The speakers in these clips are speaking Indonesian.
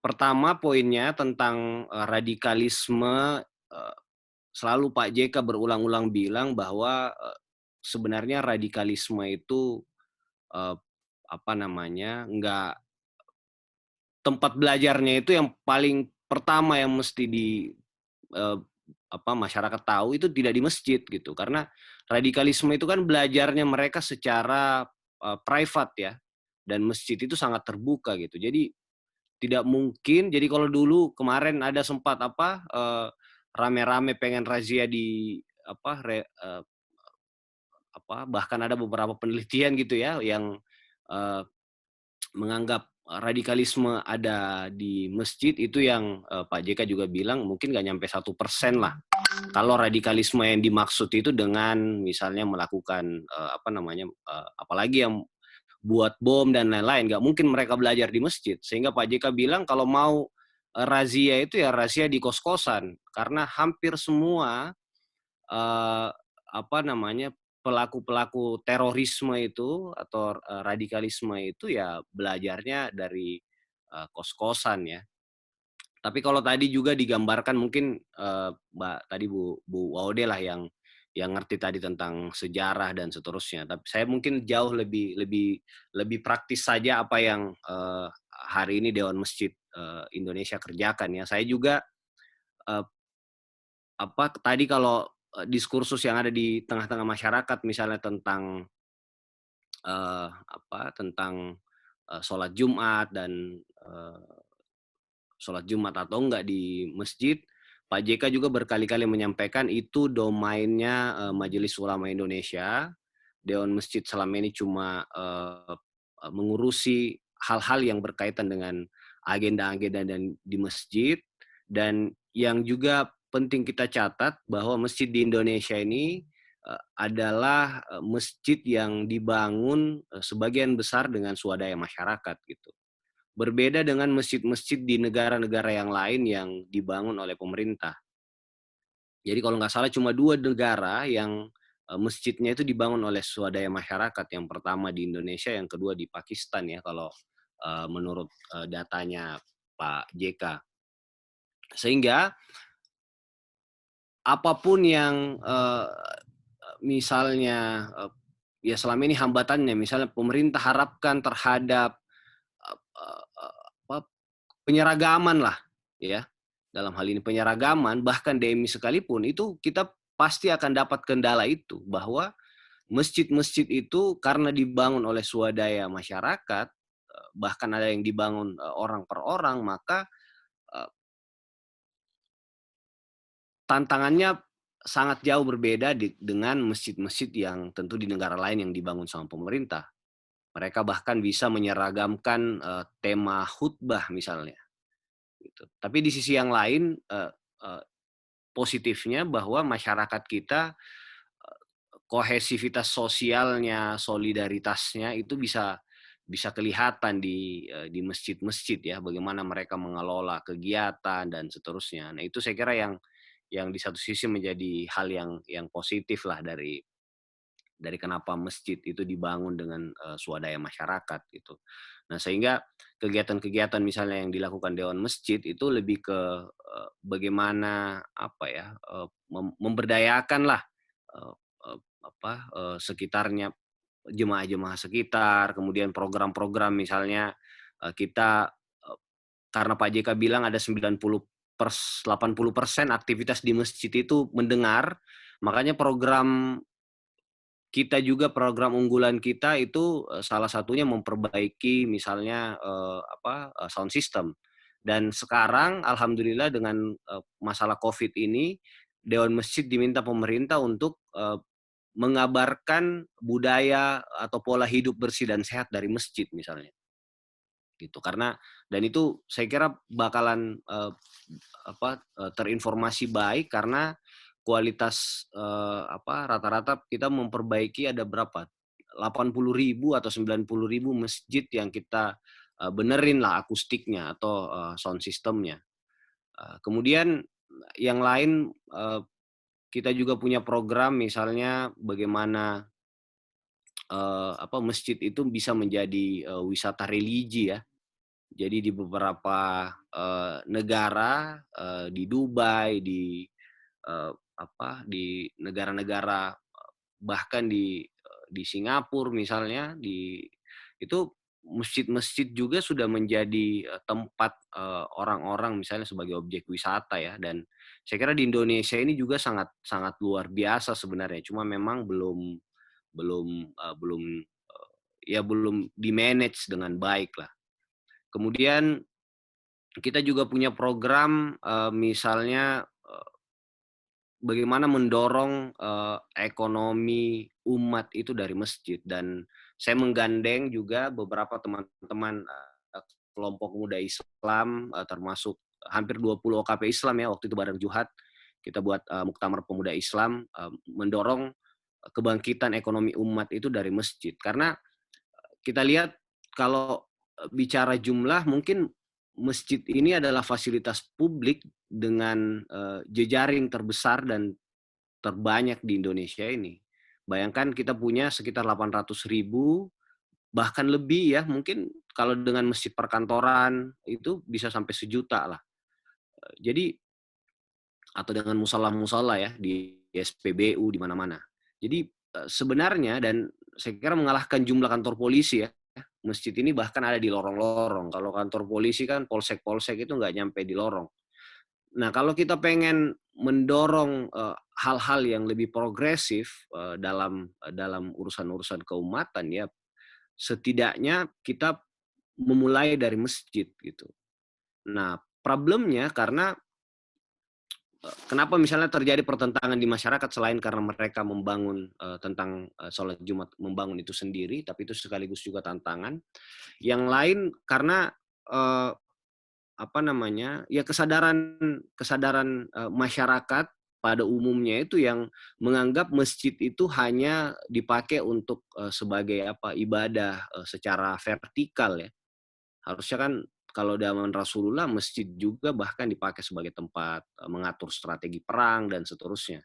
Pertama poinnya tentang, radikalisme, selalu Pak JK berulang-ulang bilang bahwa, sebenarnya radikalisme itu, eee, apa namanya, nggak tempat belajarnya itu yang paling pertama yang mesti eee, masyarakat tahu itu tidak di masjid gitu. Karena radikalisme itu kan belajarnya mereka secara, private ya, dan masjid itu sangat terbuka gitu. Jadi tidak mungkin jadi kalau dulu kemarin ada sempat rame-rame pengen razia di apa, bahkan ada beberapa penelitian gitu ya yang, eee, menganggap radikalisme ada di masjid itu yang, Pak JK juga bilang mungkin nggak nyampe 1% lah. Kalau radikalisme yang dimaksud itu dengan misalnya melakukan, apalagi yang buat bom dan lain-lain, nggak mungkin mereka belajar di masjid. Sehingga Pak JK bilang kalau mau, razia itu ya razia di kos-kosan, karena hampir semua, eee, pelaku-pelaku terorisme itu atau, radikalisme itu ya belajarnya dari, kos-kosan ya. Tapi kalau tadi juga digambarkan mungkin, Mbak tadi Bu Waude lah yang ngerti tadi tentang sejarah dan seterusnya. Tapi saya mungkin jauh lebih lebih lebih praktis saja apa yang, hari ini Dewan Masjid, Indonesia kerjakan ya. Saya juga, eee, tadi kalau, diskursus yang ada di tengah-tengah masyarakat misalnya tentang, tentang, sholat Jumat dan, sholat Jumat atau enggak di masjid, Pak JK juga berkali-kali menyampaikan itu domainnya, Majelis Ulama Indonesia. Dewan Masjid selama ini cuma, mengurusi hal-hal yang berkaitan dengan agenda-agenda dan di masjid, dan yang juga penting kita catat bahwa masjid di Indonesia ini, adalah, masjid yang dibangun, sebagian besar dengan swadaya masyarakat gitu. Berbeda dengan masjid-masjid di negara-negara yang lain yang dibangun oleh pemerintah. Jadi kalau nggak salah cuma 2 negara yang, masjidnya itu dibangun oleh swadaya masyarakat, yang pertama di Indonesia, yang kedua di Pakistan ya kalau, menurut, datanya Pak JK. Sehingga apapun yang, misalnya, ya selama ini hambatannya, misalnya pemerintah harapkan terhadap, eee eee, apa, penyeragaman lah, ya. Dalam hal ini penyeragaman, bahkan DMI sekalipun, itu kita pasti akan dapat kendala itu, bahwa masjid-masjid itu karena dibangun oleh swadaya masyarakat, bahkan ada yang dibangun, orang per orang, maka, eee, tantangannya sangat jauh berbeda dengan masjid-masjid yang tentu di negara lain yang dibangun sama pemerintah. Mereka bahkan bisa menyeragamkan, tema khutbah misalnya, gitu. Tapi di sisi yang lain, eee, positifnya bahwa masyarakat kita, kohesivitas sosialnya, solidaritasnya itu bisa bisa kelihatan di masjid-masjid ya, bagaimana mereka mengelola kegiatan dan seterusnya. Nah, itu saya kira yang di satu sisi menjadi hal yang positif lah dari kenapa masjid itu dibangun dengan, swadaya masyarakat gitu. Nah, sehingga kegiatan-kegiatan misalnya yang dilakukan dewan masjid itu lebih ke, bagaimana apa ya, memberdayakanlah, eee eee, sekitarnya, jemaah-jemaah sekitar, kemudian program-program misalnya, kita, karena Pak JK bilang ada 80% aktivitas di masjid itu mendengar, makanya program unggulan kita itu, salah satunya memperbaiki misalnya, sound system. Dan sekarang alhamdulillah dengan, masalah Covid ini, dewan masjid diminta pemerintah untuk, mengabarkan budaya atau pola hidup bersih dan sehat dari masjid misalnya, gitu. Karena dan itu saya kira bakalan, terinformasi baik karena kualitas, rata-rata kita memperbaiki ada berapa, 80.000 atau 90.000 masjid yang kita, benerin lah akustiknya atau, sound system-nya. Kemudian yang lain, kita juga punya program misalnya bagaimana, masjid itu bisa menjadi, wisata religi ya. Jadi di beberapa, negara, di Dubai, di negara-negara, bahkan di Singapura misalnya, itu masjid-masjid juga sudah menjadi, tempat, orang-orang misalnya sebagai objek wisata ya, dan saya kira di Indonesia ini juga sangat sangat luar biasa sebenarnya, cuma memang belum belum, belum, belum di-manage dengan baik lah. Kemudian kita juga punya program, misalnya, bagaimana mendorong, ekonomi umat itu dari masjid, dan saya menggandeng juga beberapa teman-teman, kelompok pemuda Islam, termasuk hampir 20 OKP Islam ya, waktu itu bareng Juhat, kita buat, muktamar pemuda Islam, mendorong kebangkitan ekonomi umat itu dari masjid. Karena kita lihat kalau bicara jumlah, mungkin masjid ini adalah fasilitas publik dengan, jejaring terbesar dan terbanyak di Indonesia ini. Bayangkan kita punya sekitar 800.000, bahkan lebih ya, mungkin kalau dengan masjid perkantoran itu bisa sampai 1 juta lah. Jadi atau dengan musola-musola ya di SPBU di mana-mana. Jadi, sebenarnya, dan saya kira mengalahkan jumlah kantor polisi ya, masjid ini bahkan ada di lorong-lorong. Kalau kantor polisi kan polsek-polsek itu nggak nyampe di lorong. Nah, kalau kita pengen mendorong, hal-hal yang lebih progresif, dalam urusan-urusan keumatan ya, setidaknya kita memulai dari masjid gitu. Nah, problemnya karena, kenapa misalnya terjadi pertentangan di masyarakat selain karena mereka membangun, tentang, sholat Jumat, membangun itu sendiri, tapi itu sekaligus juga tantangan. Yang lain karena, eee, ya kesadaran kesadaran, masyarakat pada umumnya itu yang menganggap masjid itu hanya dipakai untuk, sebagai ibadah, secara vertikal ya. Harusnya kan kalau zaman Rasulullah masjid juga bahkan dipakai sebagai tempat, mengatur strategi perang dan seterusnya.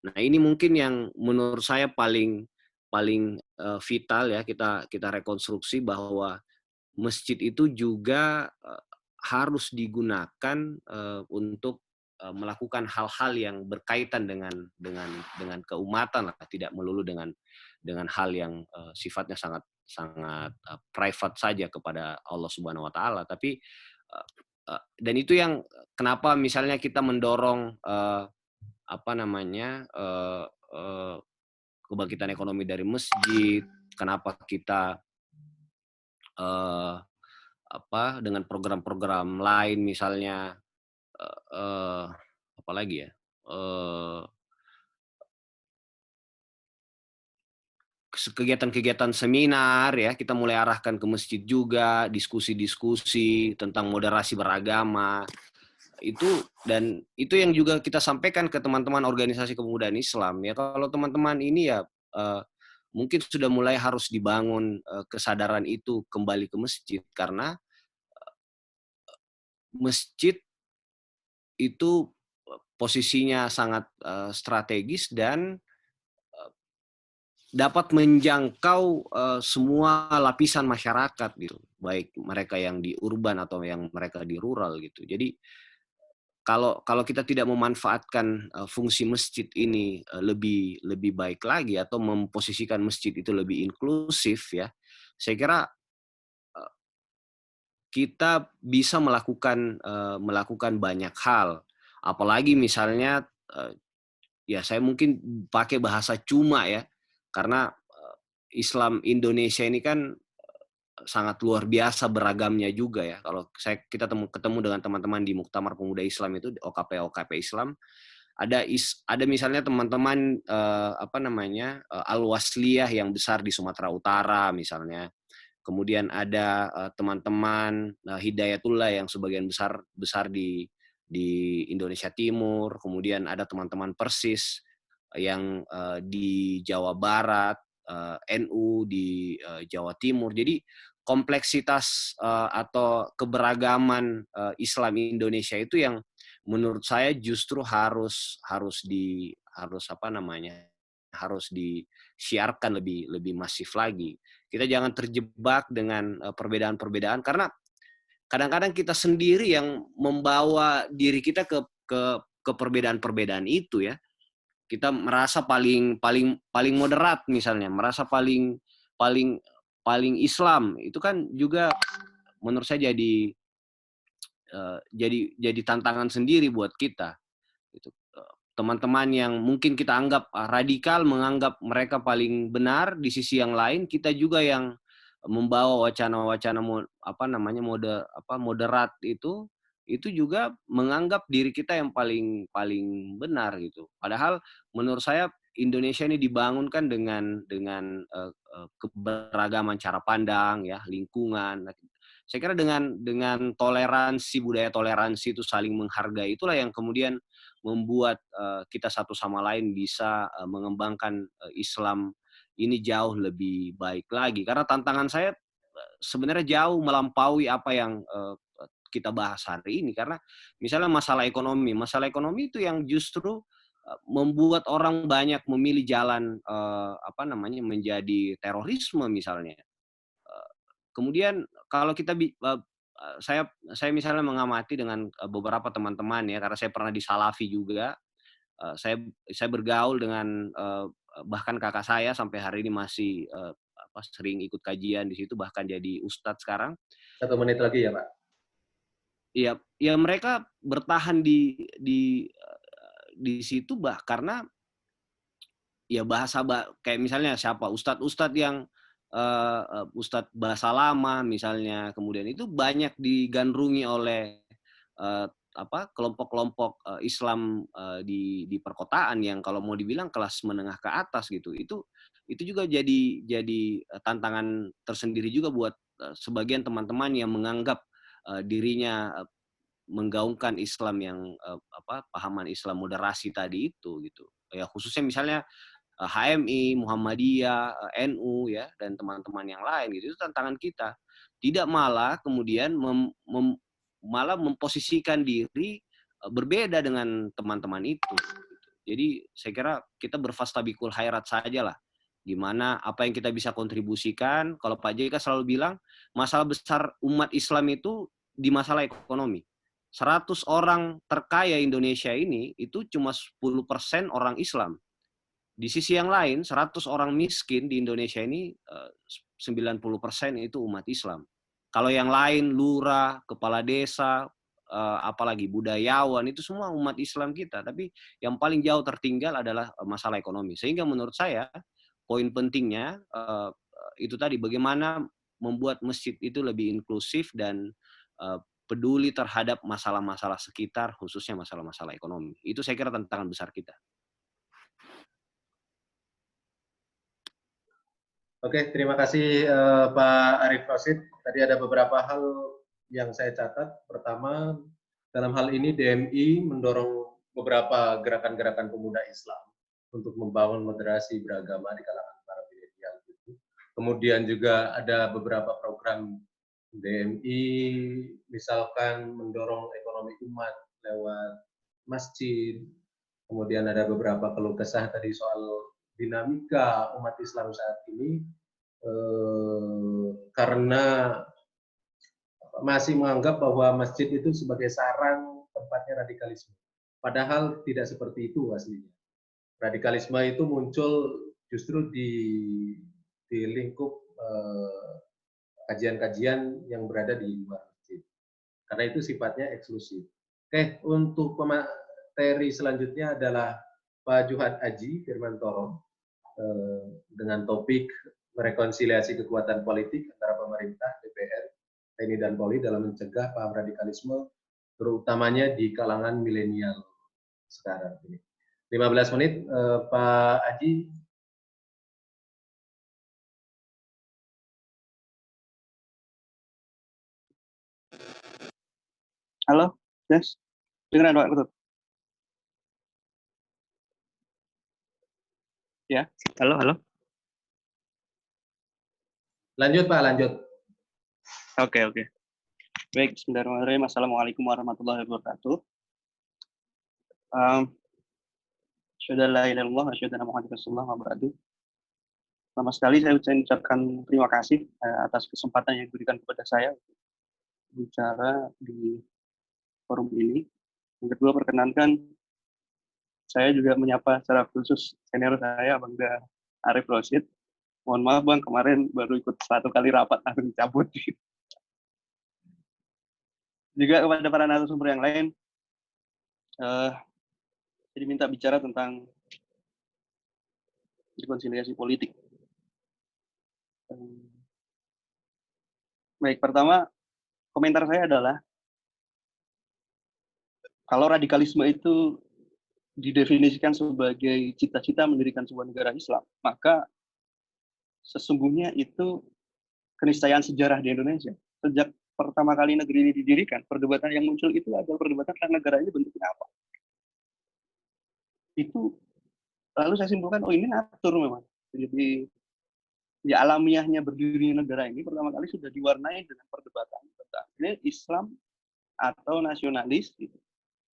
Nah, ini mungkin yang menurut saya paling paling, vital ya, kita kita rekonstruksi bahwa masjid itu juga, harus digunakan, untuk, melakukan hal-hal yang berkaitan dengan keumatan lah, tidak melulu dengan hal yang, sifatnya sangat sangat, private saja kepada Allah Subhanahu wa taala. Tapi, dan itu yang kenapa misalnya kita mendorong, apa namanya, eee eee, kebangkitan ekonomi dari masjid, kenapa kita, eee dengan program-program lain misalnya, eee, apalagi ya, eee, kegiatan-kegiatan seminar ya, kita mulai arahkan ke masjid juga, diskusi-diskusi tentang moderasi beragama, itu dan itu yang juga kita sampaikan ke teman-teman organisasi kepemudaan Islam ya, kalau teman-teman ini ya, eee, mungkin sudah mulai harus dibangun, kesadaran itu kembali ke masjid, karena masjid itu, posisinya sangat, strategis dan dapat menjangkau, semua lapisan masyarakat gitu, baik mereka yang di urban atau yang mereka di rural gitu. Jadi kalau kalau kita tidak memanfaatkan, fungsi masjid ini, lebih lebih baik lagi atau memposisikan masjid itu lebih inklusif ya, saya kira, eee, kita bisa melakukan banyak hal. Apalagi misalnya, ya saya mungkin pakai bahasa cuma ya, karena, Islam Indonesia ini kan sangat luar biasa beragamnya juga ya. Kalau kita ketemu dengan teman-teman di Muktamar Pemuda Islam itu, OKP-OKP Islam, ada misalnya teman-teman, Al-Wasliyah yang besar di Sumatera Utara misalnya. Kemudian ada, teman-teman, Hidayatullah yang sebagian besar besar di Indonesia Timur, kemudian ada teman-teman Persis, yang, di Jawa Barat, NU di, Jawa Timur. Jadi kompleksitas, atau keberagaman, Islam Indonesia itu yang menurut saya justru harus harus disiarkan lebih lebih masif lagi. Kita jangan terjebak dengan, perbedaan-perbedaan, karena kadang-kadang kita sendiri yang membawa diri kita ke perbedaan-perbedaan itu ya. Kita merasa paling paling paling moderat misalnya, merasa paling paling paling Islam, itu kan juga menurut saya jadi tantangan sendiri buat kita gitu. Teman-teman yang mungkin kita anggap radikal, menganggap mereka paling benar, di sisi yang lain kita juga yang membawa wacana-wacana moderat itu juga menganggap diri kita yang paling paling benar gitu. Padahal menurut saya Indonesia ini dibangunkan dengan keberagaman cara pandang ya, lingkungan. Saya kira dengan toleransi, budaya toleransi itu saling menghargai, itulah yang kemudian membuat kita satu sama lain bisa mengembangkan Islam ini jauh lebih baik lagi. Karena tantangan saya sebenarnya jauh melampaui apa yang kita bahas hari ini. Karena misalnya masalah ekonomi itu yang justru membuat orang banyak memilih jalan menjadi terorisme misalnya. Kemudian kalau kita saya misalnya mengamati dengan beberapa teman-teman ya, karena saya pernah di Salafi juga. Saya bergaul dengan bahkan kakak saya sampai hari ini masih sering ikut kajian di situ, bahkan jadi ustadz sekarang. 1 menit lagi ya Pak. Iya, ya mereka bertahan di situ karena ya kayak misalnya siapa ustadz-ustadz yang ustadz bahasa lama misalnya, kemudian itu banyak digandrungi oleh kelompok-kelompok Islam di perkotaan yang kalau mau dibilang kelas menengah ke atas gitu. Itu juga jadi tantangan tersendiri juga buat sebagian teman-teman yang menganggap dirinya menggaungkan Islam yang pahaman Islam moderasi tadi itu gitu. Ya khususnya misalnya HMI, Muhammadiyah, NU ya, dan teman-teman yang lain gitu. Itu tantangan kita. Tidak malah kemudian malah memposisikan diri berbeda dengan teman-teman itu. Jadi saya kira kita berfastabikul khairat saja lah. Gimana apa yang kita bisa kontribusikan. Kalau Pak JK selalu bilang masalah besar umat Islam itu di masalah ekonomi. 100 orang terkaya Indonesia ini itu cuma 10% orang Islam. Di sisi yang lain, 100 orang miskin di Indonesia ini 90% itu umat Islam. Kalau yang lain, lurah, kepala desa, apalagi budayawan, itu semua umat Islam kita. Tapi yang paling jauh tertinggal adalah masalah ekonomi. Sehingga menurut saya, poin pentingnya itu tadi, bagaimana membuat masjid itu lebih inklusif dan peduli terhadap masalah-masalah sekitar, khususnya masalah-masalah ekonomi. Itu saya kira tantangan besar kita. Oke, terima kasih Pak Arief Rosid. Tadi ada beberapa hal yang saya catat. Pertama, dalam hal ini DMI mendorong beberapa gerakan-gerakan pemuda Islam untuk membangun moderasi beragama di kalangan para milenial. Kemudian juga ada beberapa program DMI, misalkan mendorong ekonomi umat lewat masjid. Kemudian ada beberapa keluh kesah tadi soal dinamika umat Islam saat ini karena masih menganggap bahwa masjid itu sebagai sarang tempatnya radikalisme. Padahal tidak seperti itu aslinya. Radikalisme itu muncul justru di lingkup kajian-kajian yang berada di luar masjid. Karena itu sifatnya eksklusif. Oke, untuk pemateri selanjutnya adalah Pak Juhad Aji Firmantoro dengan topik merekonsiliasi kekuatan politik antara pemerintah, DPR, TNI dan Polri dalam mencegah paham radikalisme, terutamanya di kalangan milenial sekarang ini. 15 menit, Pak Aji. Halo, yes. Dengar Pak, betul. Ya, halo. Lanjut Pak, lanjut. Oke. Baik, bismillahirrahmanirrahim. Assalamualaikum warahmatullahi wabarakatuh. Asyhadu an la ilaha illallah wa asyhadu anna Muhammadan rasulullah wa ba'du. Pertama sekali saya ucapkan terima kasih atas kesempatan yang diberikan kepada saya bicara di forum ini. Yang kedua, perkenankan saya juga menyapa secara khusus senior saya, Bangga Arif Rosid. Mohon maaf Bang, kemarin baru ikut 1 kali rapat langsung cabut. Juga kepada para narasumber yang lain, saya diminta bicara tentang rekonsiliasi politik. Baik, pertama komentar saya adalah kalau radikalisme itu didefinisikan sebagai cita-cita mendirikan sebuah negara Islam, maka sesungguhnya itu keniscayaan sejarah di Indonesia. Sejak pertama kali negeri ini didirikan, perdebatan yang muncul itu adalah perdebatan tentang negara ini bentuknya apa. Itu lalu saya simpulkan, oh ini natur memang. Jadi ya alamiahnya berdirinya negara ini pertama kali sudah diwarnai dengan perdebatan tentang ini Islam atau nasionalis gitu,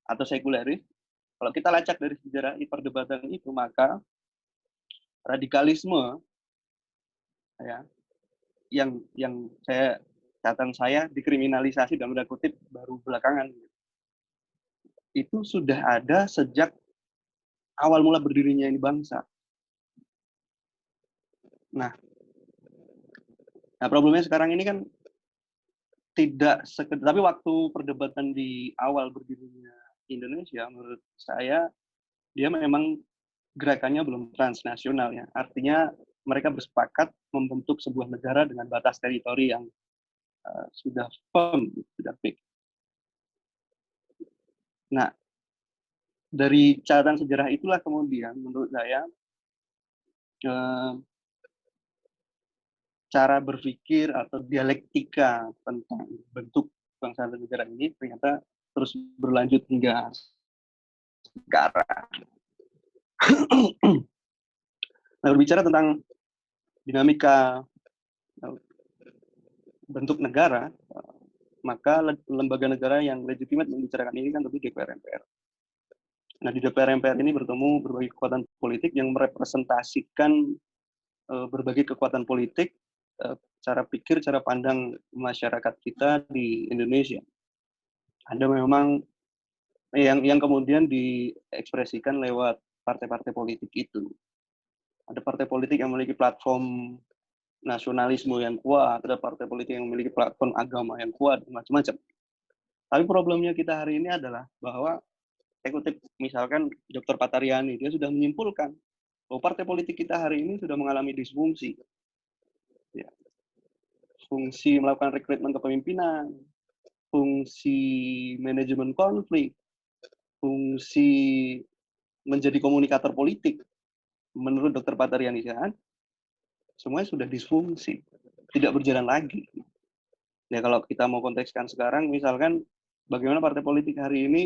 atau sekuleris. Kalau kita lacak dari sejarah perdebatan itu, maka radikalisme ya yang catatan saya dikriminalisasi dalam tanda kutip baru belakangan itu sudah ada sejak awal mula berdirinya ini bangsa. Nah problemnya sekarang ini kan tidak sekedar, tapi waktu perdebatan di awal berdirinya Indonesia, menurut saya dia memang gerakannya belum transnasional ya. Artinya mereka bersepakat membentuk sebuah negara dengan batas teritori yang sudah firm, sudah fix. Nah, dari catatan sejarah itulah kemudian menurut saya cara berpikir atau dialektika tentang bentuk bangsa dan negara ini ternyata terus berlanjut hingga sekarang. Nah, berbicara tentang dinamika bentuk negara, maka lembaga negara yang legitimate membicarakan ini kan tentu DPR MPR. Nah, di DPR MPR ini bertemu berbagai kekuatan politik yang merepresentasikan berbagai kekuatan politik, cara pikir, cara pandang masyarakat kita di Indonesia. Ada memang yang kemudian diekspresikan lewat partai-partai politik itu. Ada partai politik yang memiliki platform nasionalisme yang kuat, ada partai politik yang memiliki platform agama yang kuat, macam-macam. Tapi problemnya kita hari ini adalah bahwa saya kutip misalkan Dr. Patariani, dia sudah menyimpulkan bahwa partai politik kita hari ini sudah mengalami disfungsi. Ya. Fungsi melakukan rekrutmen kepemimpinan, fungsi manajemen konflik, fungsi menjadi komunikator politik. Menurut Dr. Patariani, semuanya sudah disfungsi, tidak berjalan lagi. Ya kalau kita mau kontekskan sekarang, misalkan bagaimana partai politik hari ini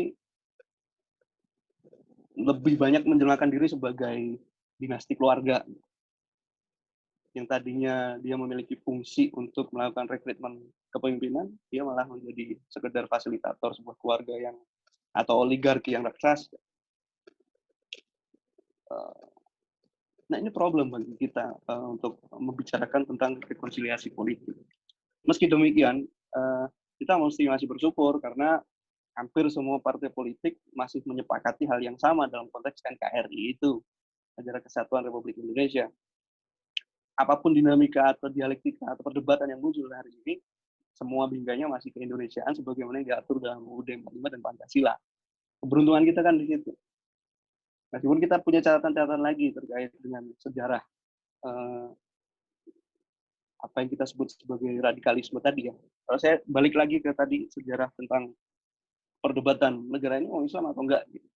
lebih banyak menjelaskan diri sebagai dinasti keluarga. Yang tadinya dia memiliki fungsi untuk melakukan rekrutmen kepemimpinan, dia malah menjadi sekedar fasilitator sebuah keluarga yang atau oligarki yang raksasa. Nah ini problem bagi kita untuk membicarakan tentang rekonsiliasi politik. Meski demikian, kita masih bersyukur karena hampir semua partai politik masih menyepakati hal yang sama dalam konteks NKRI itu, Negara Kesatuan Republik Indonesia. Apapun dinamika atau dialektika atau perdebatan yang muncul hari ini, semua bingganya masih keindonesiaan sebagaimana yang diatur dalam UUD 45 dan Pancasila. Keberuntungan kita kan di situ. Meskipun kita punya catatan-catatan lagi terkait dengan sejarah apa yang kita sebut sebagai radikalisme tadi ya. Kalau saya balik lagi ke tadi sejarah tentang perdebatan negara ini mau Islam atau enggak gitu.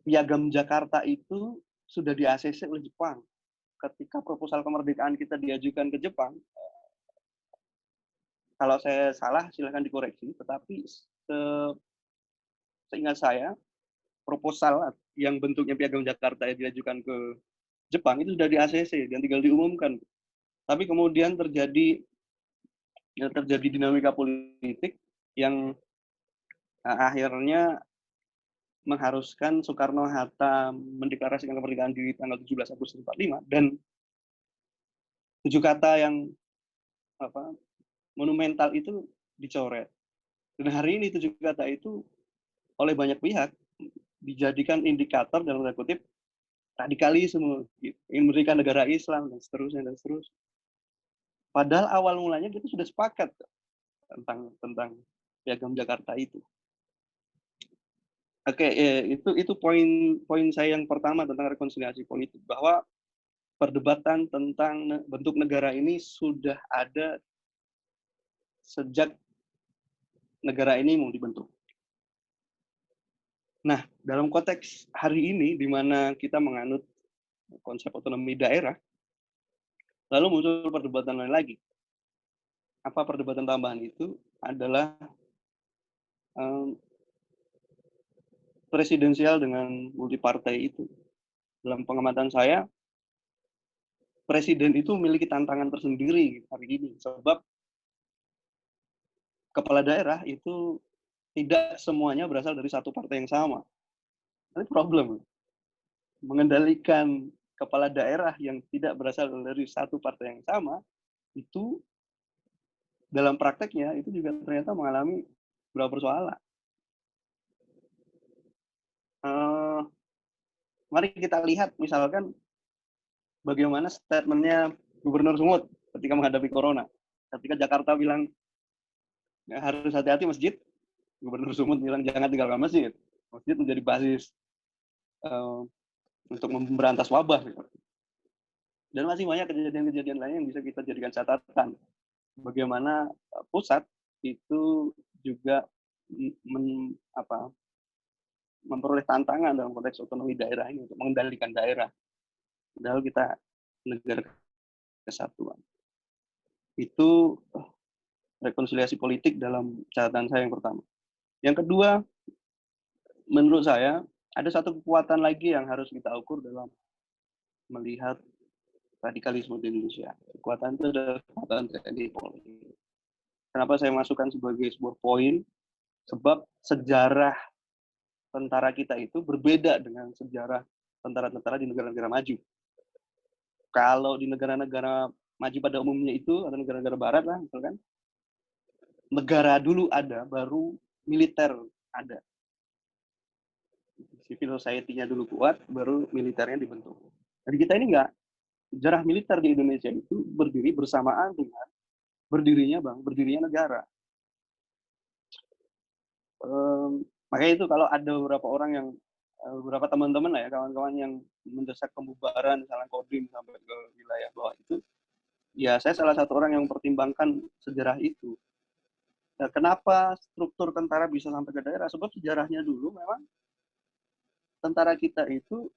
Piagam Jakarta itu sudah di-ACC oleh Jepang. Ketika proposal kemerdekaan kita diajukan ke Jepang, kalau saya salah silakan dikoreksi, tetapi seingat saya proposal yang bentuknya Piagam Jakarta yang diajukan ke Jepang itu sudah di-ACC dan tinggal diumumkan. Tapi kemudian terjadi dinamika politik yang akhirnya mengharuskan Soekarno-Hatta mendeklarasikan kemerdekaan di tanggal 17 Agustus 45 dan 7 kata yang monumental itu dicoret. Dan hari ini 7 kata itu oleh banyak pihak dijadikan indikator dalam tanda kutip radikalisme, gitu. Ingin mendirikan negara Islam dan seterusnya dan seterusnya. Padahal awal mulanya kita sudah sepakat tentang piagam Jakarta itu. Oke, itu poin saya yang pertama tentang rekonsiliasi politik, bahwa perdebatan tentang bentuk negara ini sudah ada sejak negara ini mau dibentuk. Nah, dalam konteks hari ini, di mana kita menganut konsep otonomi daerah, lalu muncul perdebatan lain lagi. Apa perdebatan tambahan itu? Adalah presidensial dengan multipartai itu. Dalam pengamatan saya, presiden itu memiliki tantangan tersendiri hari ini, sebab kepala daerah itu tidak semuanya berasal dari satu partai yang sama. Ini problem. Mengendalikan kepala daerah yang tidak berasal dari satu partai yang sama, itu dalam prakteknya itu juga ternyata mengalami beberapa persoalan. Mari kita lihat misalkan bagaimana statementnya Gubernur Sumut ketika menghadapi Corona. Ketika Jakarta bilang ya, harus hati-hati masjid, Gubernur Sumut bilang jangan tinggalkan masjid. Masjid menjadi basis untuk memberantas wabah. Dan masih banyak kejadian-kejadian lain yang bisa kita jadikan catatan. Bagaimana pusat itu juga memperoleh tantangan dalam konteks otonomi daerah ini untuk mengendalikan daerah. Padahal kita negara kesatuan. Itu rekonsiliasi politik dalam catatan saya yang pertama. Yang kedua, menurut saya ada satu kekuatan lagi yang harus kita ukur dalam melihat radikalisme di Indonesia. Kekuatan itu adalah kekuatan TNI Polri. Kenapa saya masukkan sebagai sebuah poin? Sebab sejarah tentara kita itu berbeda dengan sejarah tentara-tentara di negara-negara maju. Kalau di negara-negara maju pada umumnya itu, atau negara-negara barat lah misalkan, negara dulu ada, baru militer ada. Civil society-nya dulu kuat, baru militernya dibentuk. Jadi kita ini enggak. Sejarah militer di Indonesia itu berdiri bersamaan dengan berdirinya negara. Makanya itu kalau ada beberapa orang yang, beberapa teman-teman lah ya, kawan-kawan yang mendesak pembubaran, misalnya Kodim sampai ke wilayah bawah itu, ya saya salah satu orang yang mempertimbangkan sejarah itu. Nah, kenapa struktur tentara bisa sampai ke daerah? Sebab sejarahnya dulu memang tentara kita itu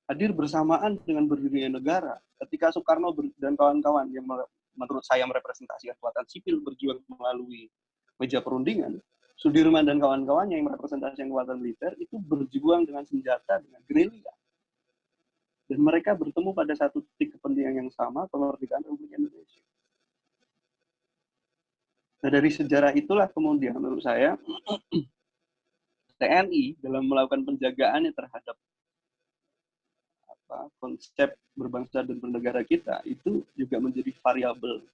hadir bersamaan dengan berdirinya negara. Ketika Soekarno dan kawan-kawan yang menurut saya merepresentasikan kekuatan sipil berjuang melalui meja perundingan, Sudirman dan kawan-kawannya yang merepresentasikan kekuatan militer itu berjuang dengan senjata, dengan gerilya. Dan mereka bertemu pada satu titik kepentingan yang sama, kemerdekaan Republik Indonesia. Nah, dari sejarah itulah kemudian menurut saya TNI dalam melakukan penjagaannya terhadap konsep berbangsa dan bernegara kita itu juga menjadi variabel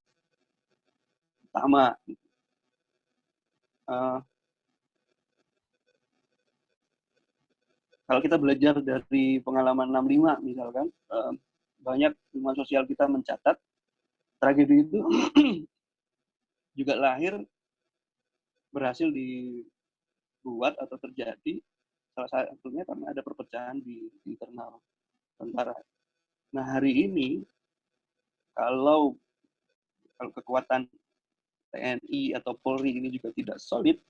utama. Kalau kita belajar dari pengalaman 65 misalkan, banyak ilmuwan sosial kita mencatat tragedi itu juga berhasil dibuat atau terjadi salah satunya karena ada perpecahan di internal tentara. Nah, hari ini kalau kekuatan TNI atau Polri ini juga tidak solid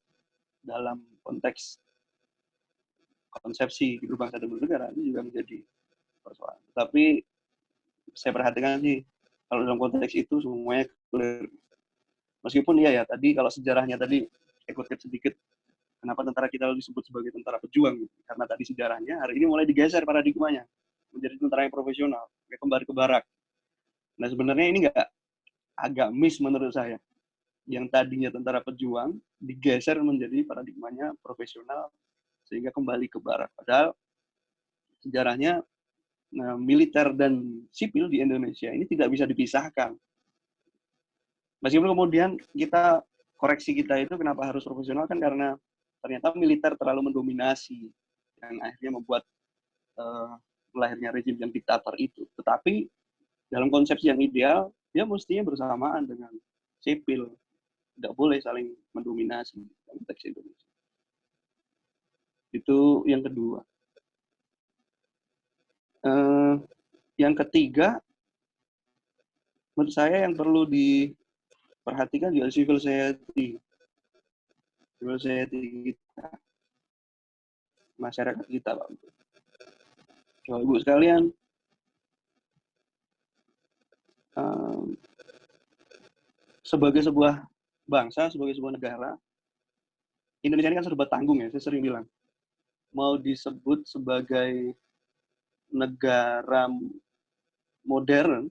dalam konteks konsepsi berbangsa dan bernegara, itu juga menjadi persoalan. Tapi saya perhatikan sih kalau dalam konteks itu semuanya clear. Meskipun iya ya tadi kalau sejarahnya tadi ikut sedikit kenapa tentara kita disebut sebagai tentara pejuang gitu. Karena tadi sejarahnya hari ini mulai digeser paradigmanya menjadi tentara yang profesional, kembali ke barak. Nah, sebenarnya ini agak miss menurut saya. Yang tadinya tentara pejuang digeser menjadi paradigmanya profesional sehingga kembali ke barat. Padahal sejarahnya Nah, militer dan sipil di Indonesia ini tidak bisa dipisahkan. Meskipun kemudian koreksi kita itu kenapa harus profesional, kan karena ternyata militer terlalu mendominasi yang akhirnya membuat lahirnya rezim yang diktator itu. Tetapi dalam konsepsi yang ideal, dia mestinya bersamaan dengan sipil. Tidak boleh saling mendominasi dalam konteks Indonesia. Itu yang kedua. Yang ketiga, menurut saya yang perlu diperhatikan juga civil society. Civil society kita, masyarakat kita, Pak. Bapak Ibu sekalian, sebagai sebuah bangsa, sebagai sebuah negara, Indonesia ini kan serba tanggung ya, saya sering bilang. Mau disebut sebagai negara modern,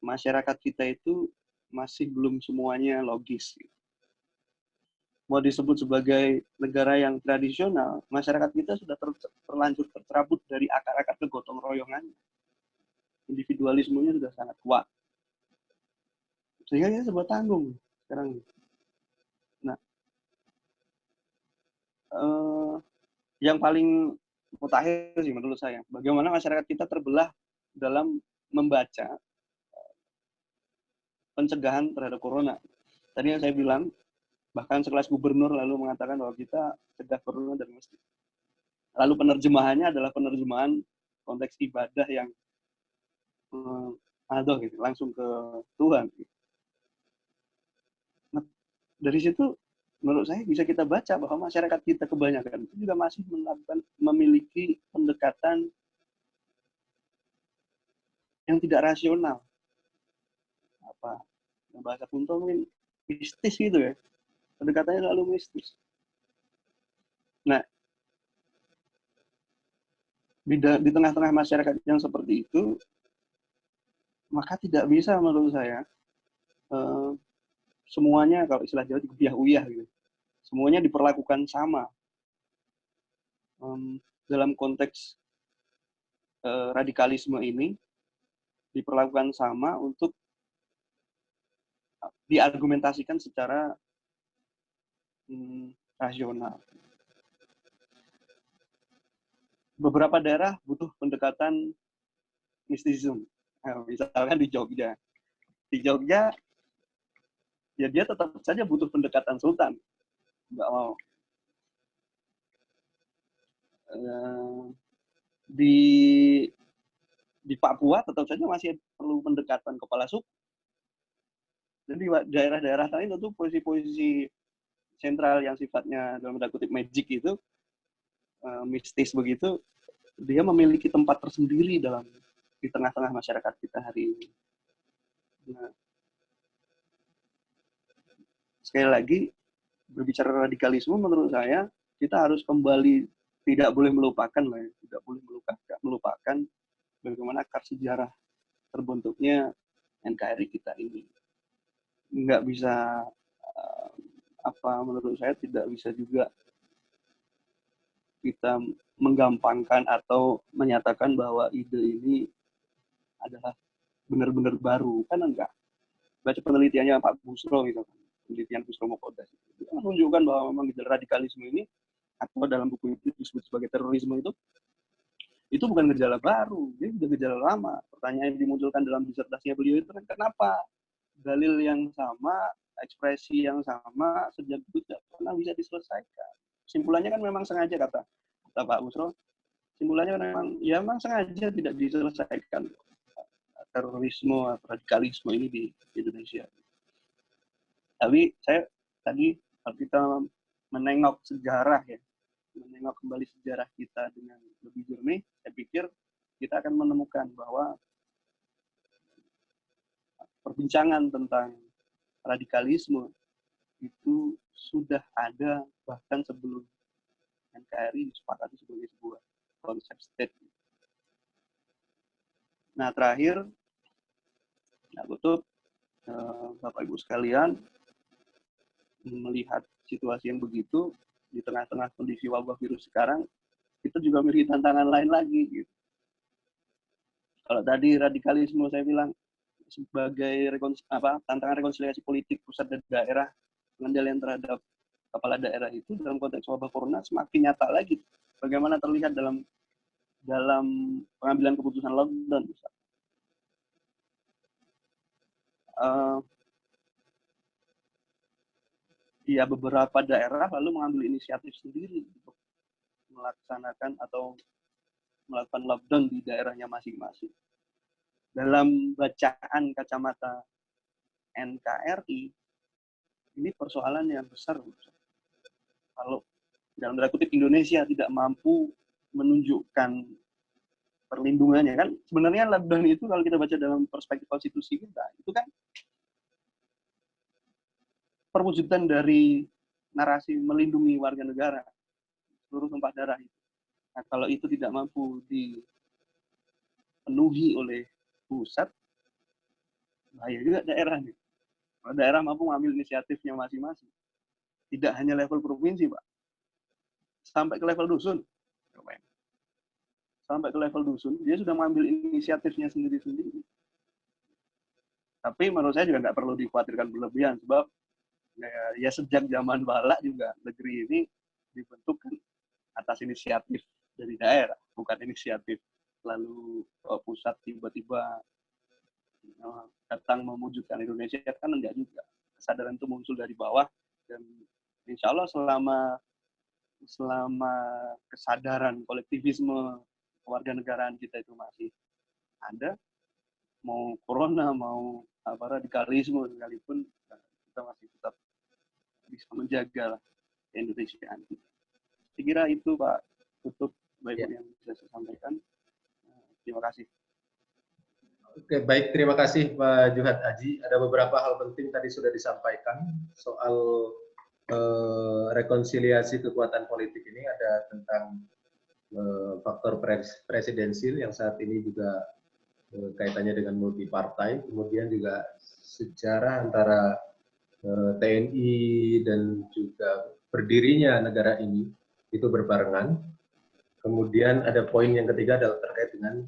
masyarakat kita itu masih belum semuanya logis. Mau disebut sebagai negara yang tradisional, masyarakat kita sudah terlanjur tercerabut dari akar-akar kegotong royongan. Individualismenya sudah sangat kuat. Sehingga ini sebuah tanggung sekarang. Nah, yang paling mutakhir sih menurut saya, bagaimana masyarakat kita terbelah dalam membaca pencegahan terhadap corona. Tadi yang saya bilang, bahkan sekelas gubernur lalu mengatakan bahwa kita cegah corona dari masjid. Lalu penerjemahannya adalah penerjemahan konteks ibadah yang adoh gitu, langsung ke Tuhan. Nah, dari situ menurut saya bisa kita baca bahwa masyarakat kita kebanyakan itu juga masih memiliki pendekatan yang tidak rasional. Apa bahasa Punto mungkin mistis gitu ya. Pendekatannya lalu mistis. Nah, di tengah-tengah masyarakat yang seperti itu, maka tidak bisa menurut saya semuanya, kalau istilah Jawa, digebiah-uyah gitu. Semuanya diperlakukan sama. Dalam konteks radikalisme ini, diperlakukan sama untuk diargumentasikan secara rasional. Beberapa daerah butuh pendekatan mistisisme. Misalkan di Jogja. Di Jogja, ya dia tetap saja butuh pendekatan sultan. Nggak mau. Di Papua tetap saja masih perlu pendekatan kepala suku. Jadi daerah-daerah lain tentu posisi-posisi sentral yang sifatnya dalam tanda kutip magic itu, mistis begitu, dia memiliki tempat tersendiri di tengah-tengah masyarakat kita hari ini. Nah, sekali lagi, berbicara radikalisme menurut saya, kita harus kembali, tidak boleh melupakan melupakan bagaimana akar sejarah terbentuknya NKRI kita ini. Nggak bisa, menurut saya tidak bisa juga kita menggampangkan atau menyatakan bahwa ide ini adalah benar-benar baru, kan enggak. Baca penelitiannya Pak Busro gitu, penelitian Busro Mokodas, itu menunjukkan bahwa memang gejala radikalisme ini, atau dalam buku itu disebut sebagai terorisme itu bukan gejala baru, dia sudah gejala lama. Pertanyaan yang dimunculkan dalam disertasinya beliau itu kan, kenapa dalil yang sama, ekspresi yang sama sejak itu tidak pernah bisa diselesaikan. Simpulannya kan memang sengaja, kata Pak Busro, simpulannya memang sengaja tidak diselesaikan terorisme atau radikalisme ini di Indonesia. Tapi saya tadi, kalau kita menengok sejarah ya, menengok kembali sejarah kita dengan lebih jernih, saya pikir kita akan menemukan bahwa perbincangan tentang radikalisme itu sudah ada bahkan sebelum NKRI disepakati sebagai sebuah konsep state. Nah, terakhir, Bapak Ibu sekalian, melihat situasi yang begitu di tengah-tengah kondisi wabah virus sekarang, kita juga memiliki tantangan lain lagi gitu. Kalau tadi radikalisme saya bilang sebagai tantangan rekonsiliasi politik pusat dan daerah, pengendalian terhadap kepala daerah itu dalam konteks wabah corona semakin nyata lagi. Bagaimana terlihat dalam pengambilan keputusan lockdown. Ya beberapa daerah lalu mengambil inisiatif sendiri untuk melaksanakan atau melakukan lockdown di daerahnya masing-masing. Dalam bacaan kacamata NKRI, ini persoalan yang besar. Kalau dalam tanda kutip Indonesia tidak mampu menunjukkan perlindungannya, kan sebenarnya lockdown itu kalau kita baca dalam perspektif konstitusi kita, itu kan perwujudan dari narasi melindungi warga negara seluruh tumpah darah itu. Nah, kalau itu tidak mampu dipenuhi oleh pusat, bahaya juga daerah nih. Kalau daerah mampu mengambil inisiatifnya masing-masing, tidak hanya level provinsi, Pak, sampai ke level dusun. Sampai ke level dusun, dia sudah mengambil inisiatifnya sendiri-sendiri. Tapi menurut saya juga nggak perlu dikhawatirkan berlebihan, sebab ya sejak zaman Balak juga negeri ini dibentuk atas inisiatif dari daerah, bukan inisiatif lalu pusat tiba-tiba datang mewujudkan Indonesia, kan enggak juga. Kesadaran itu muncul dari bawah, dan insya Allah selama kesadaran kolektivisme kewarganegaraan kita itu masih ada, mau corona, mau radikalisme sekalipun, kita masih tetap bisa menjaga lah Indonesiaan. Saya kira itu Pak tutup baik yang bisa saya sampaikan. Terima kasih. Oke, baik. Terima kasih Pak Juhat Aji. Ada beberapa hal penting tadi sudah disampaikan soal rekonsiliasi kekuatan politik ini. Ada tentang faktor presidensil yang saat ini juga kaitannya dengan multi partai, kemudian juga sejarah antara TNI dan juga berdirinya negara ini itu berbarengan. Kemudian ada poin yang ketiga adalah terkait dengan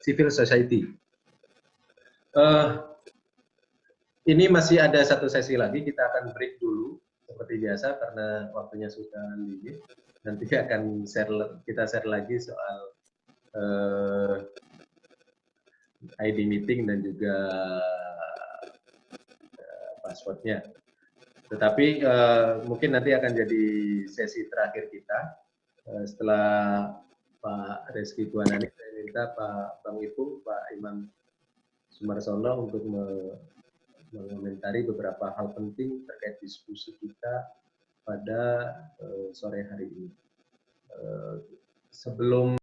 civil society. Ini masih ada satu sesi lagi, kita akan break dulu seperti biasa karena waktunya sudah limit. Nanti akan kita share lagi soal ID meeting dan juga passwordnya. Tetapi mungkin nanti akan jadi sesi terakhir kita. Setelah Pak Reski Buanani, saya minta Pak Bang Ipung, Pak Imam Sumarsono untuk mengomentari beberapa hal penting terkait diskusi kita pada sore hari ini. Sebelum